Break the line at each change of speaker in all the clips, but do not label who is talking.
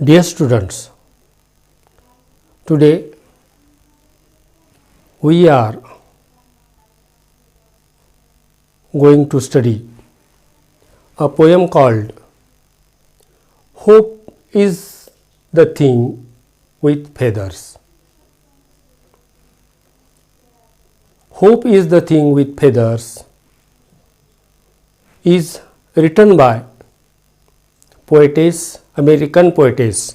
Dear students, today we are going to study a poem called Hope is the Thing with Feathers. Hope is the Thing with Feathers is written by American poetess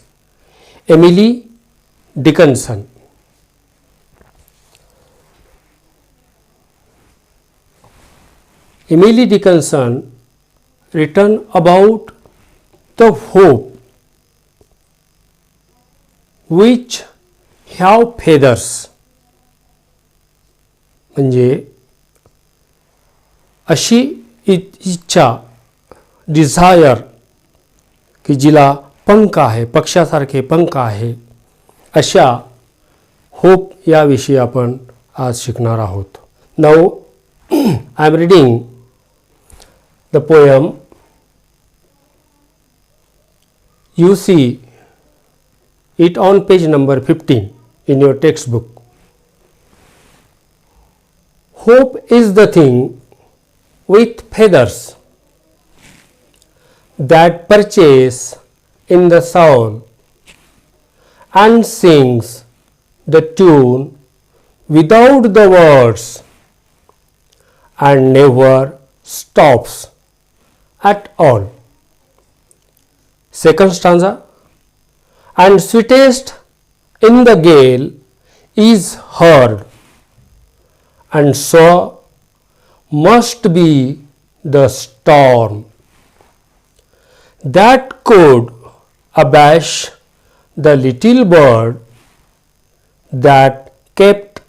Emily Dickinson. Emily Dickinson written about the hope which have feathers, म्हणजे अशी इच्छा, Dzire की जिला पंख आहे, पक्षासारखे पंख आहे, अशा होप याविषयी आपण आज शिकणार आहोत. Now I am reading the poem. You see it on page number 15 in your textbook. Hope is the thing with feathers that perches in the soul and sings the tune without the words and never stops at all. Second stanza. And sweetest in the gale is heard, and so must be the storm that could abash the little bird that kept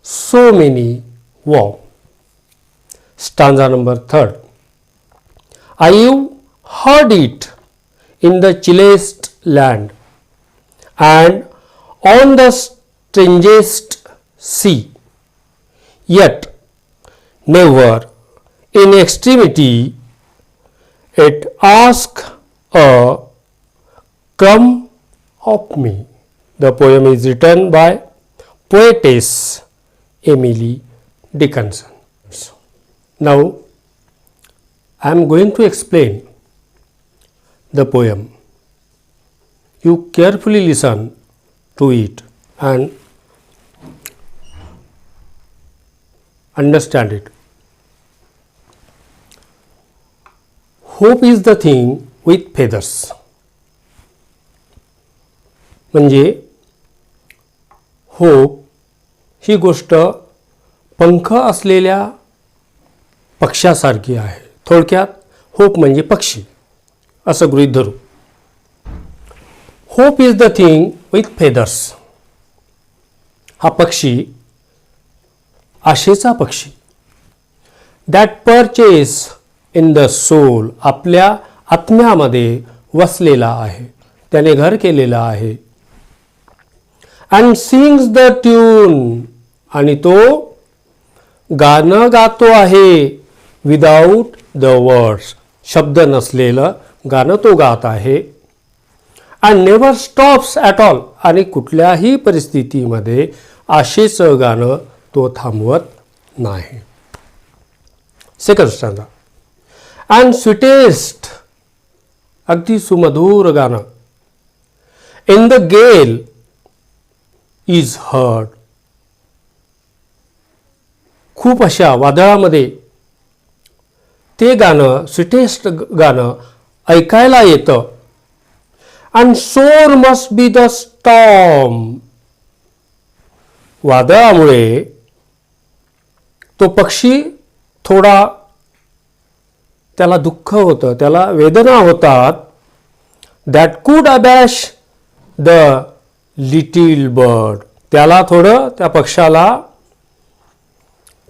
so many warm. Stanza number 3. I've heard it in the chillest land and on the strangest sea, yet never in extremity it ask a crumb of me. The poem is written by poetess Emily Dickinson. Now I am going to explain the poem. You carefully listen to it and understand it. Hope is the thing with feathers. म्हणजे hope ही गोष्ट पंख असलेल्या पक्षासारखी आहे. थोडक्यात hope म्हणजे पक्षी असं गृहीत धरू. Hope is the thing with feathers. हा पक्षी आशेचा पक्षी. That perches in the soul. आपल्या आत्म्यामध्ये वसलेला आहे, त्याने घर केलेलं आहे. And sings the tune. आणि तो गाणं गातो आहे. Without the words. शब्द नसलेलं गाणं तो गात आहे. And never stops at all. आणि कुठल्याही परिस्थितीमध्ये आशेचं गाणं तो थांबवत नाही. Second stanza. And sweetest. अगदी सुमधुर गाणं. In the gale is heard. खूप अशा वादळामध्ये ते गाणं, स्वीटेस्ट गाणं ऐकायला येतं. अँड सोर मस्ट बी द स्टॉर्म. वादळामुळे तो पक्षी थोडा त्याला दुःख होतं, त्याला वेदना होतात. दॅट कुड अबॅश द लिटिल बर्ड. त्याला थोडं, त्या पक्षाला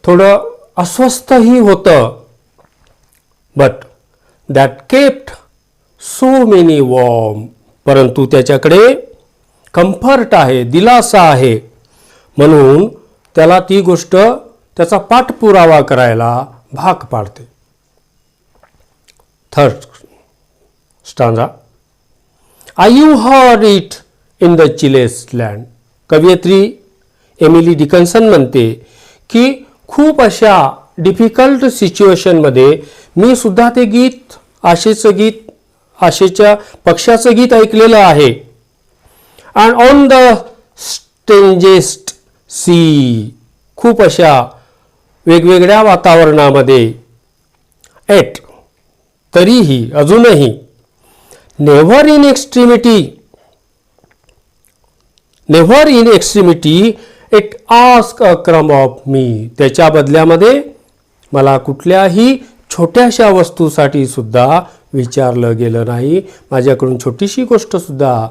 थोडं अस्वस्थही होतं. But that kept so many warm. परंतु त्याच्याकडे कम्फर्ट आहे, दिलासा आहे, म्हणून त्याला ती गोष्ट त्याचा पाठपुरावा करायला भाग पाडते. Third stanza. You heard it in the chillest land. कवयित्री एमिली डिकन्सन म्हणते की खूप अशा डिफिकल्ट सिच्युएशनमध्ये मी सुद्धा ते गीत, आशेचं गीत, आशेच्या पक्षाचं गीत ऐकलेलं आहे. And on the strangest sea, खूप अशा वेगवेगळ्या वातावरणामध्ये, एट, तरीही, अजूनही, never in extremity, never in extremity it ask a crumb of मी. त्याच्या बदल्यामध्ये मला कुठल्याही छोट्याशा वस्तूसाठी सुद्धा विचारलं गेलं नाही, माझ्याकडून छोटीशी गोष्टसुद्धा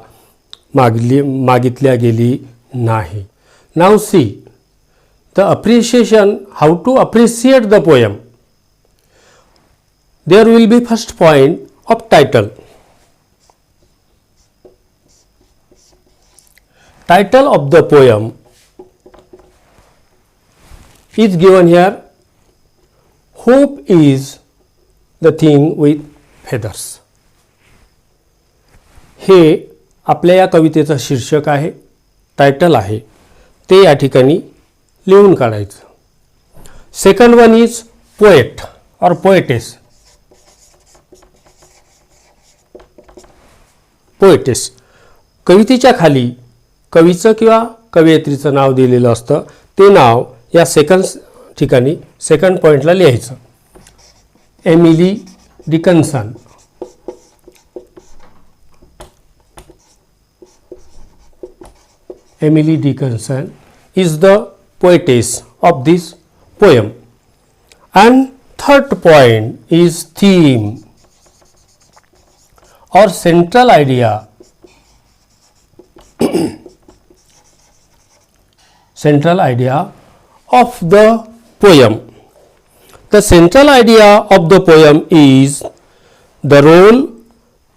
मागितल्या गेली नाही. Now see the appreciation, how to appreciate the poem. There will be first point of title. Title of the poem is given here. Hope is the thing with feathers. हे आपल्या या कवितेचं शीर्षक आहे, टायटल आहे, ते या ठिकाणी लिहून काढायचं. सेकंड वन इज पोएट और पोएटेस. पोएटेस कवितेच्या खाली कवीचं किंवा कवयित्रीचं नाव दिलेलं असतं. ते नाव या ठिकाणी सेकंड पॉईंटला लिहायचं. Emily Dickinson. Emily Dickinson is the poetess of this poem. And third point is theme or central idea. Central idea of the poem. The central idea of the poem is the role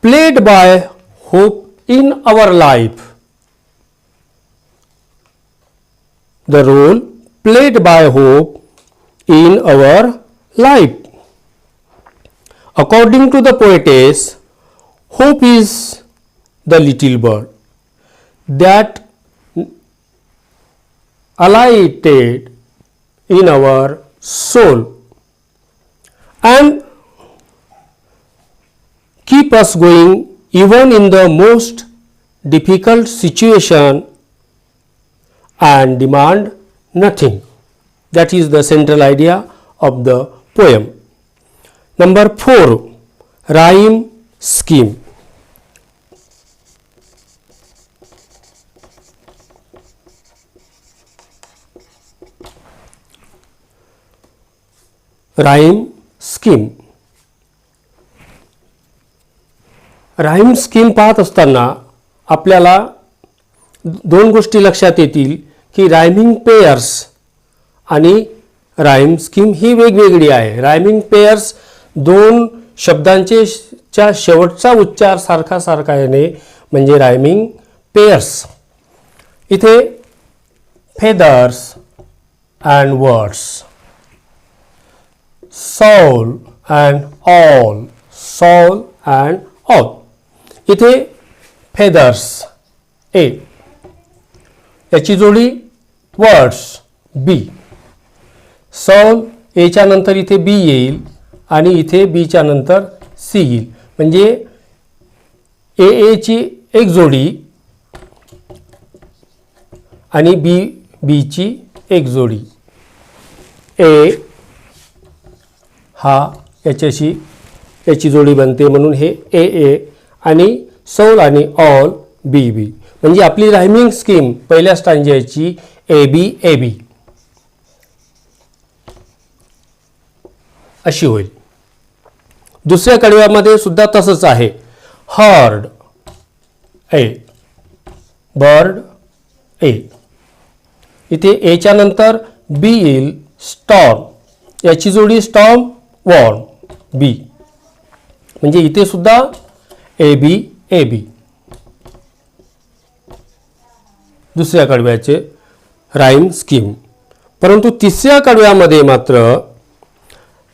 played by hope in our life. The role played by hope in our life. According to the poetess, hope is the little bird that alighted in our soul and keep us going even in the most difficult situation and demand nothing. That is the central idea of the poem. Number 4, rhyme scheme. Rhyme scheme. Rhyme scheme पाहत असताना आपल्याला दोन गोष्टी लक्षात येतील की rhyming pairs आणि rhyme scheme ही वेगवेगळी आहे. रायमिंग पेयर्स दोन शब्दांच्या शेवटचा उच्चार सारखा सारखा येणे म्हणजे रायमिंग पेयर्स. इथे feathers and words, soul and all, soul and all. इथे feathers A, याची जोडी वर्ड्स बी. soul A च्या नंतर इथे बी येईल आणि इथे बी च्या नंतर सी येईल. म्हणजे ए ची एक जोडी आणि बी ची एक जोडी. ए हा याची जोडी बनते म्हणून हे ए आणि सोल आणि ऑल बी. म्हणजे आपली रायमिंग स्कीम पहिल्या स्टांजाची ए बी अशी होईल. दुसऱ्या कडव्यामध्ये सुद्धा तसंच आहे. हर्ड ए, बर्ड ए. इथे ए च्या नंतर बी येईल. स्टॉर्म, याची जोडी स्टॉर्म वॉर्म बी. म्हणजे इथे सुद्धा ए बी दुसऱ्या कडव्याचे राईम स्कीम. परंतु तिसऱ्या कडव्यामध्ये मात्र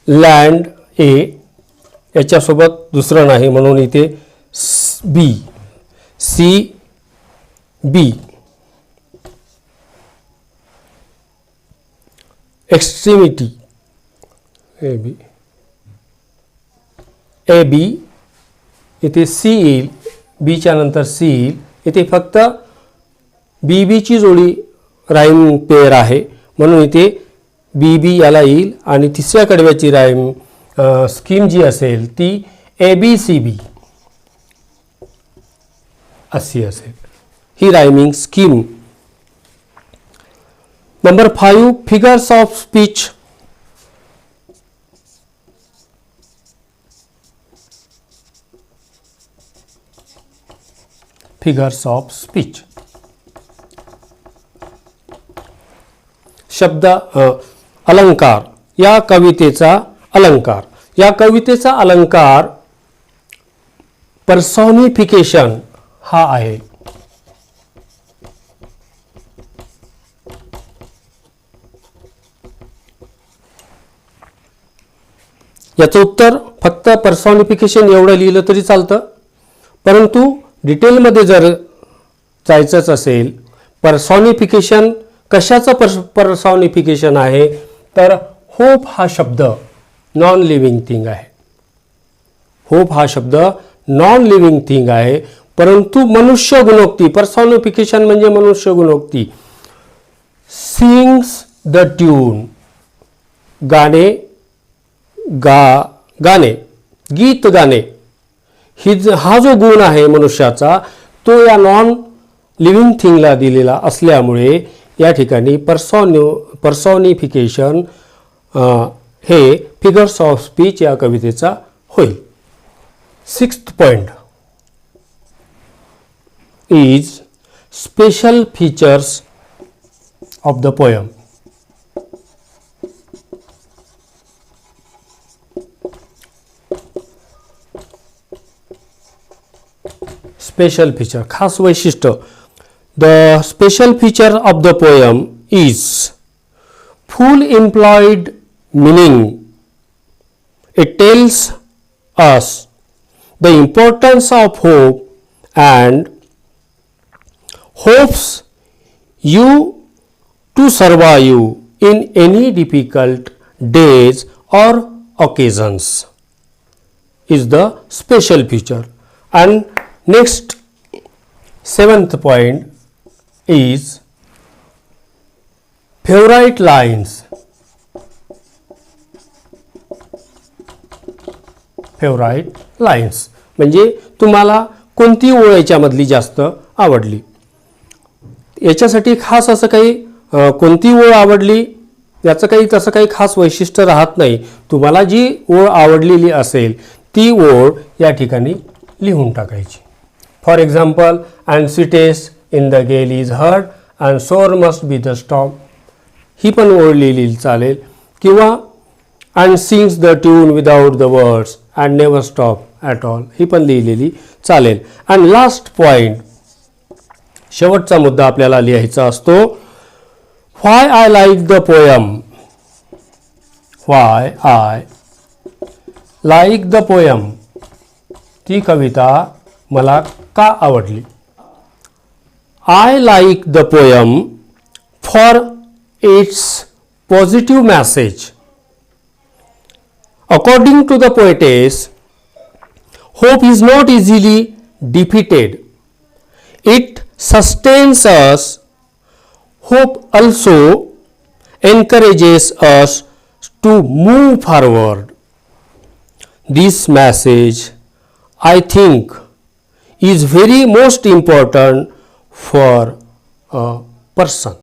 लँड ए याच्यासोबत दुसरं नाही म्हणून इथे बी. C B. Extremity A B. A B इथे C येईल, B च्या नंतर C येईल. इथे फक्त बी बीची जोडी राईम पेअर आहे म्हणून इथे बी बी याला येईल आणि तिसऱ्या कडव्याची राईम स्कीम जी असेल ती ABCB अशी असेल. ही rhyming scheme. Number 5 figures of speech. Figures of speech. शब्द अलंकार. या कवितेचा अलंकार. या कवितेचा अलंकार पर्सॉनिफिकेशन हा आहे. याचं उत्तर फक्त पर्सॉनिफिकेशन एवढं लिहिलं तरी चालतं, परंतु डिटेलमध्ये जर जायचंच असेल, पर्सॉनिफिकेशन कशाचं पर्सॉनिफिकेशन आहे तर होप हा शब्द नॉन लिव्हिंग थिंग आहे. होप हा शब्द नॉन लिव्हिंग थिंग आहे, परंतु मनुष्य गुणोक्ती. पर्सॉनिफिकेशन म्हणजे मनुष्य गुणोक्ती. Sings the tune. गाणे गाणे गीत गाणे हा जो गुण आहे मनुष्याचा तो या नॉन लिव्हिंग थिंगला दिलेला असल्यामुळे या ठिकाणी पर्सॉनिफिकेशन हे फिगर्स ऑफ स्पीच या कवितेचा होईल. 6th point is special features of the poem. Special feature, खास वैशिष्ट्य. The special feature of the poem is full implied meaning. It tells us the importance of hope and hopes you to survive in any difficult days or occasions is the special feature. And next 7th point is favorite lines. Favourite lines म्हणजे तुम्हाला कोणती ओळ याच्यामधली जास्त आवडली. याच्यासाठी खास असं काही कोणती ओळ आवडली याचं काही तसं काही खास वैशिष्ट्य राहत नाही. तुम्हाला जी ओळ आवडलेली असेल ती ओळ या ठिकाणी लिहून टाकायची. For example, and sweetest in the gale is heard and sore must be the storm. ही पण ओळ लिहिली चालेल. किंवा and sings the tune without the words and never stop at all. ही पण लिहिलेली चालेल. अँड लास्ट पॉईंट, शेवटचा मुद्दा आपल्याला लिहायचा असतो. Why I like the poem. Why I like the poem. ती कविता मला का आवडली. I like the poem for its positive message. According to the poetess, hope is not easily defeated. It sustains us. Hope also encourages us to move forward. This message, I think, is very most important for a person.